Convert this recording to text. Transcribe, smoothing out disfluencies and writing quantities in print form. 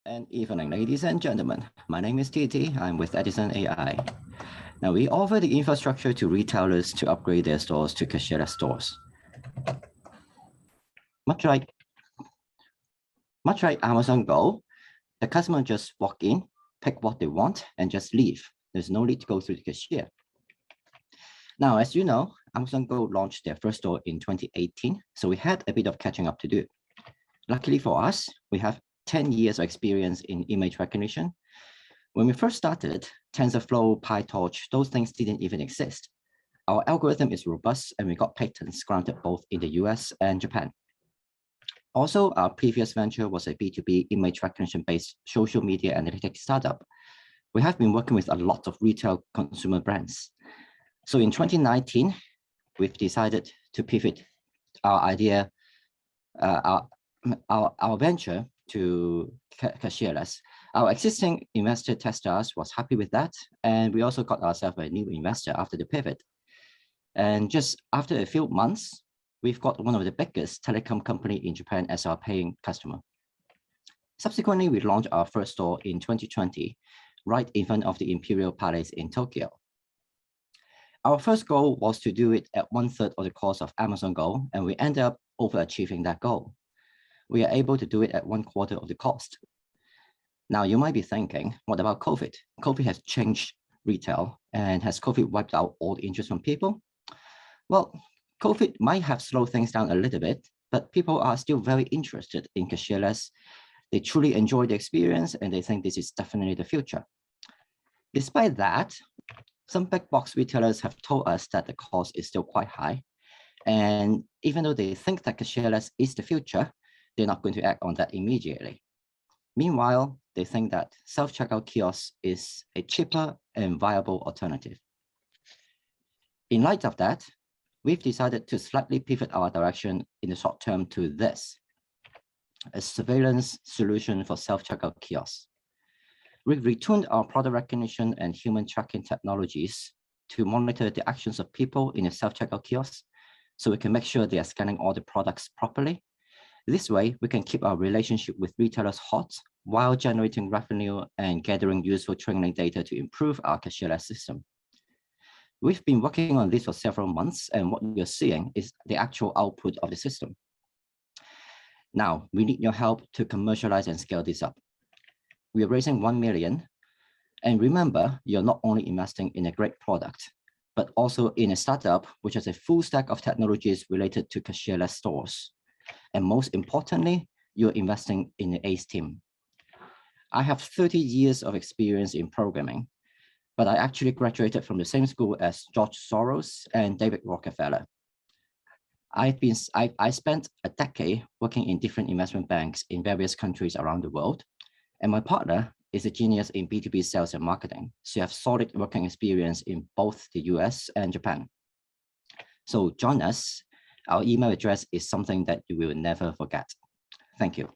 And evening, ladies and gentlemen. My name is TT. I'm with edisonai. Now, we offer the infrastructure to retailers to upgrade their stores to cashierless stores. Much like Amazon Go, the customer just walk in, pick what they want, and just leave. There's no need to go through the cashier. Now, as you know, Amazon Go launched their first store in 2018, so we had a bit of catching up to do. Luckily for us, we have 10 years of experience in image recognition. When we first started, TensorFlow, PyTorch, those things didn't even exist. Our algorithm is robust and we got patents granted both in the US and Japan. Also, our previous venture was a B2B image recognition-based social media analytics startup. We have been working with a lot of retail consumer brands. So in 2019, we've decided to pivot our idea, our venture to cashierless. Our existing investor Teslas was happy with that, and we also got ourselves a new investor after the pivot. And just after a few months, we've got one of the biggest telecom company in Japan as our paying customer. Subsequently, we launched our first store in 2020, right in front of the Imperial Palace in Tokyo. Our first goal was to do it at 1/3 of the cost of Amazon Go, and we ended up overachieving that goal. We are able to do it at 1/4 of the cost. Now, you might be thinking, what about COVID? COVID has changed retail, and has COVID wiped out all the interest from people? Well, COVID might have slowed things down a little bit, but people are still very interested in cashierless. They truly enjoy the experience, and they think this is definitely the future. Despite that, some big box retailers have told us that the cost is still quite high. And even though they think that cashierless is the future, they're not going to act on that immediately. Meanwhile, they think that self-checkout kiosk is a cheaper and viable alternative. In light of that, we've decided to slightly pivot our direction in the short term to this, a surveillance solution for self-checkout kiosks. We've retuned our product recognition and human tracking technologies to monitor the actions of people in a self-checkout kiosk, so we can make sure they are scanning all the products properly. This way, we can keep our relationship with retailers hot while generating revenue and gathering useful training data to improve our cashierless system. We've been working on this for several months, and what you're seeing is the actual output of the system. Now, we need your help to commercialize and scale this up. We are raising 1 million. And remember, you're not only investing in a great product, but also in a startup which has a full stack of technologies related to cashierless stores. And most importantly, you're investing in the ACE team. I have 30 years of experience in programming, but I actually graduated from the same school as George Soros and David Rockefeller. I spent a decade working in different investment banks in various countries around the world, and my partner is a genius in B2B sales and marketing, so you have solid working experience in both the US and Japan. So join us. Our email address is something that you will never forget. Thank you.